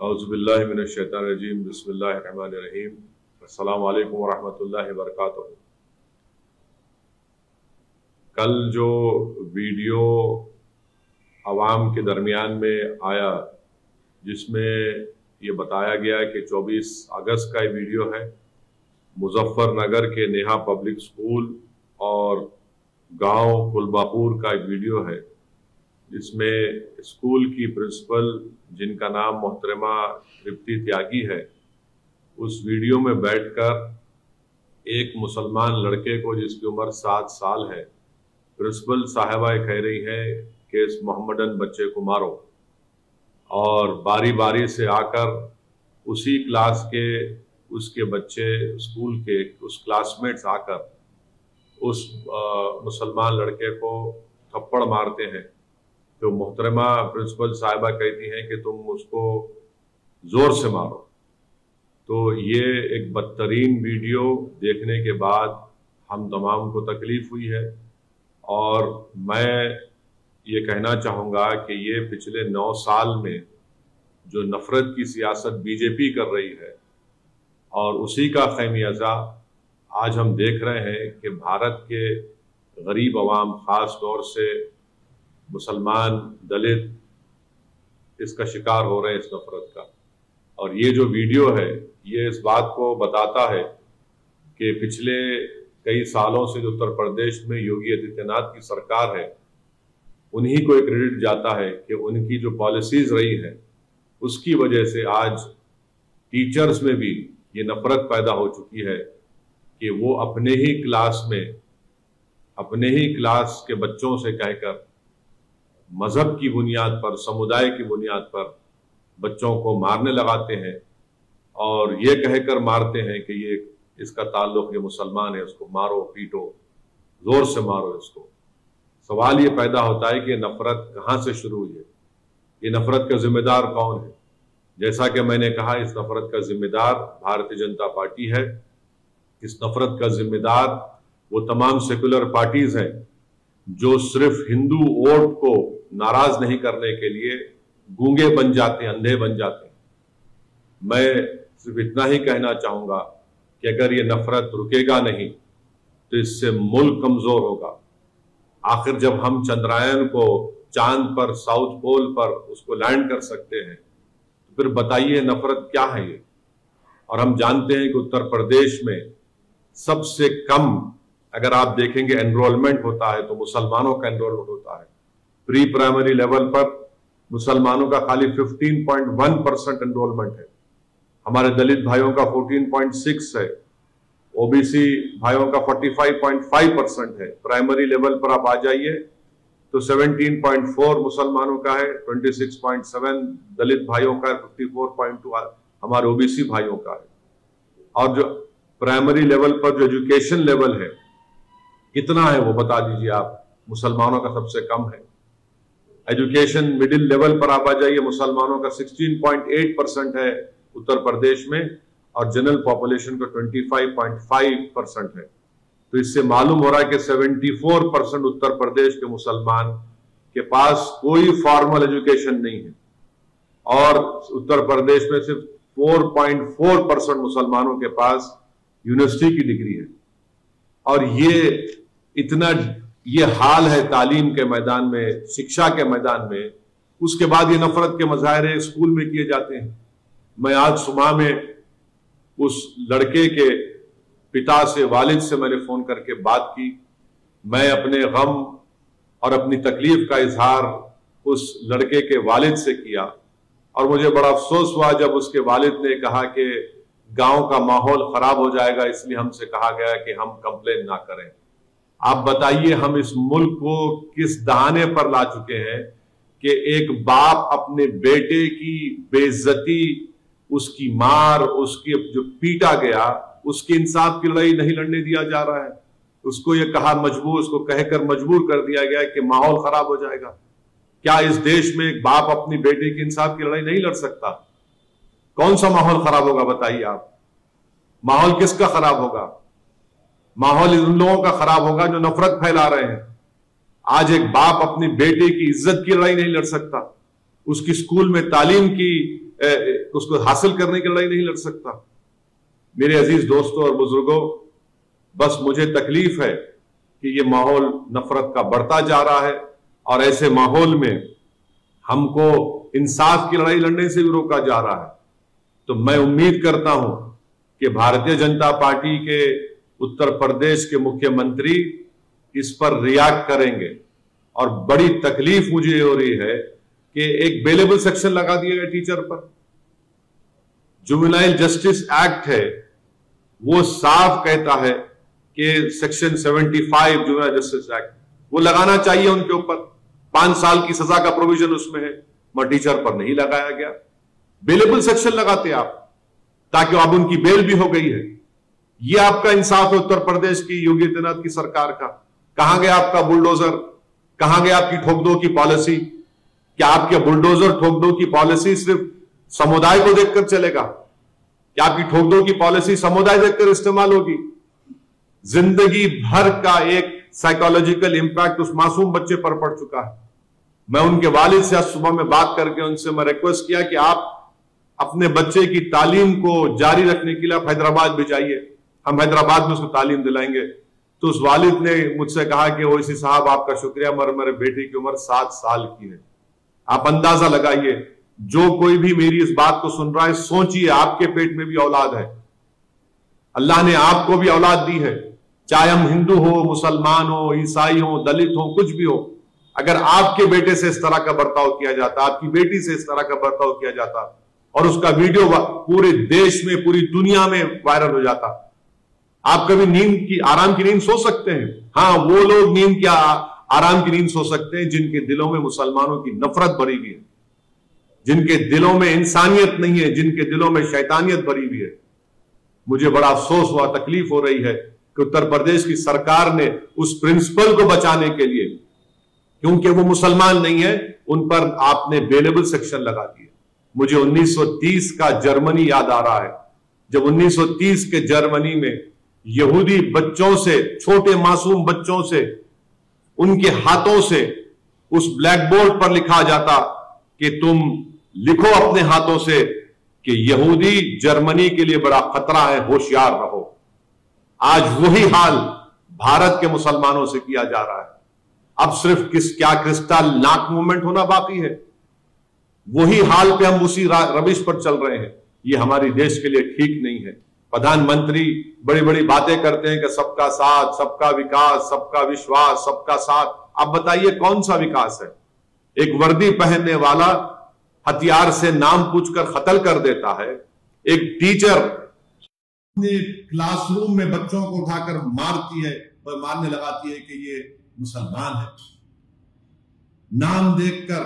اعوذ باللہ من الشیطان الرجیم بسم اللہ الرحمن الرحیم السلام علیکم ورحمۃ اللہ وبرکاتہ۔ کل جو ویڈیو عوام کے درمیان میں آیا جس میں یہ بتایا گیا کہ 24 اگست کا یہ ویڈیو ہے، مظفر نگر کے نیہا پبلک اسکول اور گاؤں کلباپور کا ایک ویڈیو ہے جس میں اسکول کی پرنسپل جن کا نام محترمہ ترپتی تیاگی ہے، اس ویڈیو میں بیٹھ کر ایک مسلمان لڑکے کو جس کی عمر 7 سال ہے، پرنسپل صاحبہ کہہ رہی ہے کہ اس محمدن بچے کو مارو، اور باری باری سے آ کر اسی کلاس کے اس کے بچے اسکول کے اس کلاس میٹس آ کر اس مسلمان لڑکے کو تھپڑ مارتے ہیں۔ تو محترمہ پرنسپل صاحبہ کہتی ہیں کہ تم اس کو زور سے مارو۔ تو یہ ایک بدترین ویڈیو دیکھنے کے بعد ہم تمام کو تکلیف ہوئی ہے، اور میں یہ کہنا چاہوں گا کہ یہ پچھلے 9 سال میں جو نفرت کی سیاست بی جے پی کر رہی ہے، اور اسی کا خمیازہ آج ہم دیکھ رہے ہیں کہ بھارت کے غریب عوام، خاص طور سے مسلمان، دلت اس کا شکار ہو رہے ہیں، اس نفرت کا۔ اور یہ جو ویڈیو ہے یہ اس بات کو بتاتا ہے کہ پچھلے کئی سالوں سے جو اتر پردیش میں یوگی آدتیہ ناتھ کی سرکار ہے، انہی کو کریڈٹ جاتا ہے کہ ان کی جو پالیسیز رہی ہیں اس کی وجہ سے آج ٹیچرز میں بھی یہ نفرت پیدا ہو چکی ہے کہ وہ اپنے ہی کلاس میں اپنے ہی کلاس کے بچوں سے کہہ کر مذہب کی بنیاد پر، سمودائے کی بنیاد پر بچوں کو مارنے لگاتے ہیں، اور یہ کہہ کر مارتے ہیں کہ یہ اس کا تعلق یہ مسلمان ہے، اس کو مارو پیٹو، زور سے مارو اس کو۔ سوال یہ پیدا ہوتا ہے کہ یہ نفرت کہاں سے شروع ہوئی ہے، یہ نفرت کا ذمہ دار کون ہے؟ جیسا کہ میں نے کہا، اس نفرت کا ذمہ دار بھارتیہ جنتا پارٹی ہے۔ اس نفرت کا ذمہ دار وہ تمام سیکولر پارٹیز ہیں جو صرف ہندو ووٹ کو ناراض نہیں کرنے کے لیے گونگے بن جاتے ہیں، اندھے بن جاتے ہیں۔ میں صرف اتنا ہی کہنا چاہوں گا کہ اگر یہ نفرت رکے گا نہیں تو اس سے ملک کمزور ہوگا۔ آخر جب ہم چندرائن کو چاند پر، ساؤتھ پول پر اس کو لینڈ کر سکتے ہیں تو پھر بتائیے نفرت کیا ہے یہ؟ اور ہم جانتے ہیں کہ اتر پردیش میں سب سے کم اگر آپ دیکھیں گے انرولمنٹ ہوتا ہے تو مسلمانوں کا انرولمنٹ ہوتا ہے۔ پری پرائمری لیول پر مسلمانوں کا خالی 15.1% انرولمنٹ ہے، ہمارے دلت بھائیوں کا 14.6 ہے، او بی سی بھائیوں کا 45.5% ہے۔ پرائمری لیول پر آپ آ جائیے تو 17.4 مسلمانوں کا ہے، 26.7 دلت بھائیوں کا ہے، 54.2 ہمارے او بی سی بھائیوں کا ہے۔ اور جو پرائمری لیول پر جو ایجوکیشن لیول ہے کتنا ہے وہ بتا دیجیے آپ؟ مسلمانوں کا سب سے کم ہے۔ ایجوکیشن مڈل لیول پر آپ آ جائیے، مسلمانوں کا 16.8% ہے اتر پردیش میں، اور جنرل پاپولیشن کا 25.5% ہے۔ تو اس سے معلوم ہو رہا ہے کہ 74% اتر پردیش کے مسلمان کے پاس کوئی فارمل ایجوکیشن نہیں ہے، اور اتر پردیش میں صرف 4.4% مسلمانوں کے پاس یونیورسٹی کی ڈگری ہے۔ اور یہ حال ہے تعلیم کے میدان میں، شکشا کے میدان میں، اس کے بعد یہ نفرت کے مظاہرے اسکول میں کیے جاتے ہیں۔ میں آج صبح میں اس لڑکے کے پتا سے، والد سے میں نے فون کر کے بات کی، میں اپنے غم اور اپنی تکلیف کا اظہار اس لڑکے کے والد سے کیا، اور مجھے بڑا افسوس ہوا جب اس کے والد نے کہا کہ گاؤں کا ماحول خراب ہو جائے گا، اس لیے ہم سے کہا گیا کہ ہم کمپلین نہ کریں۔ آپ بتائیے ہم اس ملک کو کس دہانے پر لا چکے ہیں کہ ایک باپ اپنے بیٹے کی بے عزتی، اس کی مار، اس کی جو پیٹا گیا، اس کی انصاف کی لڑائی نہیں لڑنے دیا جا رہا ہے۔ اس کو یہ اس کو کہہ کر مجبور کر دیا گیا کہ ماحول خراب ہو جائے گا۔ کیا اس دیش میں ایک باپ اپنی بیٹے کی انصاف کی لڑائی نہیں لڑ سکتا؟ کون سا ماحول خراب ہوگا بتائیے آپ؟ ماحول کس کا خراب ہوگا؟ ماحول ان لوگوں کا خراب ہوگا جو نفرت پھیلا رہے ہیں۔ آج ایک باپ اپنی بیٹے کی عزت کی لڑائی نہیں لڑ سکتا، اس کی اسکول میں تعلیم کی اس کو حاصل کرنے کی لڑائی نہیں لڑ سکتا؟ میرے عزیز دوستوں اور بزرگوں، بس مجھے تکلیف ہے کہ یہ ماحول نفرت کا بڑھتا جا رہا ہے، اور ایسے ماحول میں ہم کو انصاف کی لڑائی لڑنے سے بھی روکا جا رہا ہے۔ تو میں امید کرتا ہوں کہ بھارتیہ جنتا پارٹی کے اتر پردیش کے مکھیہ منتری اس پر ریاکٹ کریں گے، اور بڑی تکلیف مجھے ہو رہی ہے کہ ایک بیلیبل سیکشن لگا دیا گیا ٹیچر پر۔ جوینائل جسٹس ایکٹ ہے، وہ صاف کہتا ہے کہ سیکشن 75 جوینائل جسٹس ایکٹ وہ لگانا چاہیے ان کے اوپر، 5 سال کی سزا کا پروویژن اس میں ہے، مگر ٹیچر پر نہیں لگایا گیا۔ بیلیبل سیکشن لگاتے آپ تاکہ اب ان کی بیل بھی ہو گئی ہے۔ یہ آپ کا انصاف ہے اتر پردیش کی یوگی آدتیہ ناتھ کی سرکار کا؟ کہاں گیا آپ کا بلڈوزر؟ کہاں گیا آپ کی ٹھوک دو کی پالیسی؟ کیا آپ کے بلڈوزر ٹھوک دو کی پالیسی صرف سمودائے کو دیکھ کر چلے گا؟ کیا آپ کی ٹھوک دو کی پالیسی سمودائے دیکھ کر استعمال ہوگی؟ زندگی بھر کا ایک سائیکالوجیکل امپیکٹ اس معصوم بچے پر پڑ چکا ہے۔ میں ان کے والد سے آج صبح میں بات کر کے ان سے میں ریکویسٹ کیا کہ آپ اپنے بچے کی تعلیم کو جاری رکھنے کے لیے آپ حیدرآباد بھی جائیے، ہم حیدرآباد میں اس کو تعلیم دلائیں گے۔ تو اس والد نے مجھ سے کہا کہ اویسی صاحب آپ کا شکریہ، مگر میرے بیٹے کی عمر 7 سال کی ہے۔ آپ اندازہ لگائیے، جو کوئی بھی میری اس بات کو سن رہا ہے، سوچئے آپ کے پیٹ میں بھی اولاد ہے، اللہ نے آپ کو بھی اولاد دی ہے، چاہے ہم ہندو ہو، مسلمان ہو، عیسائی ہو، دلت ہو، کچھ بھی ہو، اگر آپ کے بیٹے سے اس طرح کا برتاؤ کیا جاتا، آپ کی بیٹی سے اس طرح کا برتاؤ کیا جاتا اور اس کا ویڈیو پورے دیش میں، پوری دنیا میں وائرل ہو جاتا، آپ کبھی آرام کی نیند سو سکتے ہیں؟ ہاں، وہ لوگ آرام کی نیند سو سکتے ہیں جن کے دلوں میں مسلمانوں کی نفرت بھری ہوئی ہے، جن کے دلوں میں انسانیت نہیں ہے، جن کے دلوں میں شیطانیت بھری ہوئی ہے۔ مجھے بڑا افسوس ہوا، تکلیف ہو رہی ہے کہ اتر پردیش کی سرکار نے اس پرنسپل کو بچانے کے لیے، کیونکہ وہ مسلمان نہیں ہے، ان پر آپ نے بیلیبل سیکشن لگا دیے۔ مجھے 1930 کا جرمنی یاد آ رہا ہے، جب 1930 کے جرمنی میں یہودی بچوں سے، چھوٹے معصوم بچوں سے، ان کے ہاتھوں سے اس بلیک بورڈ پر لکھا جاتا کہ تم لکھو اپنے ہاتھوں سے کہ یہودی جرمنی کے لیے بڑا خطرہ ہے، ہوشیار رہو۔ آج وہی حال بھارت کے مسلمانوں سے کیا جا رہا ہے۔ اب صرف کیا کرسٹل ناک موومنٹ ہونا باقی ہے؟ وہی حال پہ ہم اسی روش پر چل رہے ہیں۔ یہ ہماری دیش کے لیے ٹھیک نہیں ہے۔ پردھان منتری بڑی بڑی باتیں کرتے ہیں کہ سب کا ساتھ، سب کا وکاس، سب کا وشواس، سب کا ساتھ۔ اب بتائیے کون سا وکاس ہے؟ ایک وردی پہننے والا ہتھیار سے نام پوچھ کر قتل کر دیتا ہے، ایک ٹیچر اپنے کلاس روم میں بچوں کو اٹھا کر مارنے لگاتی ہے کہ یہ مسلمان ہے، نام دیکھ کر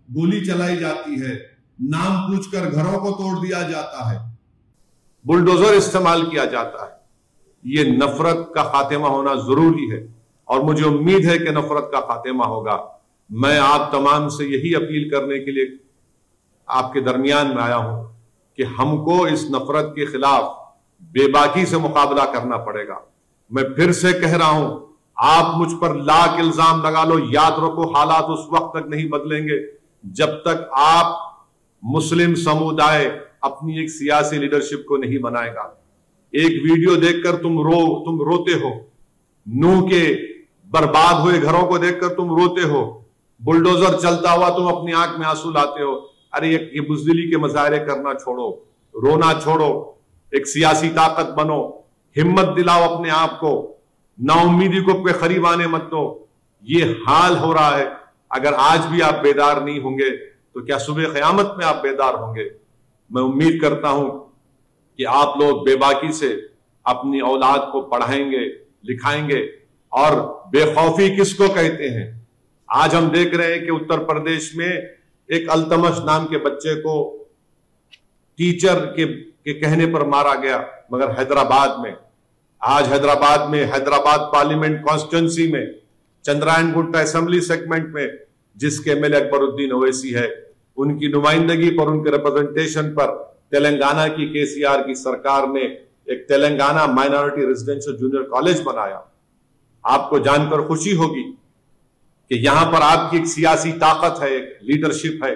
گولی چلائی جاتی ہے، نام پوچھ کر گھروں کو توڑ دیا جاتا ہے، بلڈوزر استعمال کیا جاتا ہے۔ یہ نفرت کا خاتمہ ہونا ضروری ہے، اور مجھے امید ہے کہ نفرت کا خاتمہ ہوگا۔ میں آپ تمام سے یہی اپیل کرنے کے لیے آپ کے درمیان میں آیا ہوں کہ ہم کو اس نفرت کے خلاف بے باکی سے مقابلہ کرنا پڑے گا۔ میں پھر سے کہہ رہا ہوں، آپ مجھ پر لاکھ الزام لگا لو، یاد رکھو حالات اس وقت تک نہیں بدلیں گے جب تک آپ مسلم سمودائے اپنی ایک سیاسی لیڈرشپ کو نہیں بنائے گا۔ ایک ویڈیو دیکھ کر تم روتے ہو، نوح کے برباد ہوئے گھروں کو دیکھ کر تم روتے ہو، بلڈوزر چلتا ہوا تم اپنی آنکھ میں آنسو لاتے ہو۔ ارے یہ بزدلی کے مظاہرے کرنا چھوڑو، رونا چھوڑو، ایک سیاسی طاقت بنو، ہمت دلاؤ اپنے آپ کو، نا امیدی کو پہ قریب آنے مت دو۔ یہ حال ہو رہا ہے، اگر آج بھی آپ بیدار نہیں ہوں گے تو کیا صبح قیامت میں آپ بیدار ہوں گے؟ میں امید کرتا ہوں کہ آپ لوگ بے باکی سے اپنی اولاد کو پڑھائیں گے، لکھائیں گے، اور بے خوفی کس کو کہتے ہیں؟ آج ہم دیکھ رہے ہیں کہ اتر پردیش میں ایک التمش نام کے بچے کو ٹیچر کے کہنے پر مارا گیا، مگر حیدرآباد میں، آج حیدرآباد پارلیمنٹ کانسٹیٹوئنسی میں، چندرائن گٹا اسمبلی سیگمنٹ میں، جس کے ایم ایل اے اکبر الدین اویسی ہے، ان کی نمائندگی پر، ان کے ریپرزنٹیشن پر تلنگانہ کی KCR کی سرکار نے ایک Telangana minority residential junior college بنایا۔ آپ کو جان کر خوشی ہوگی کہ یہاں پر آپ کی ایک سیاسی طاقت ہے، ایک لیڈرشپ ہے،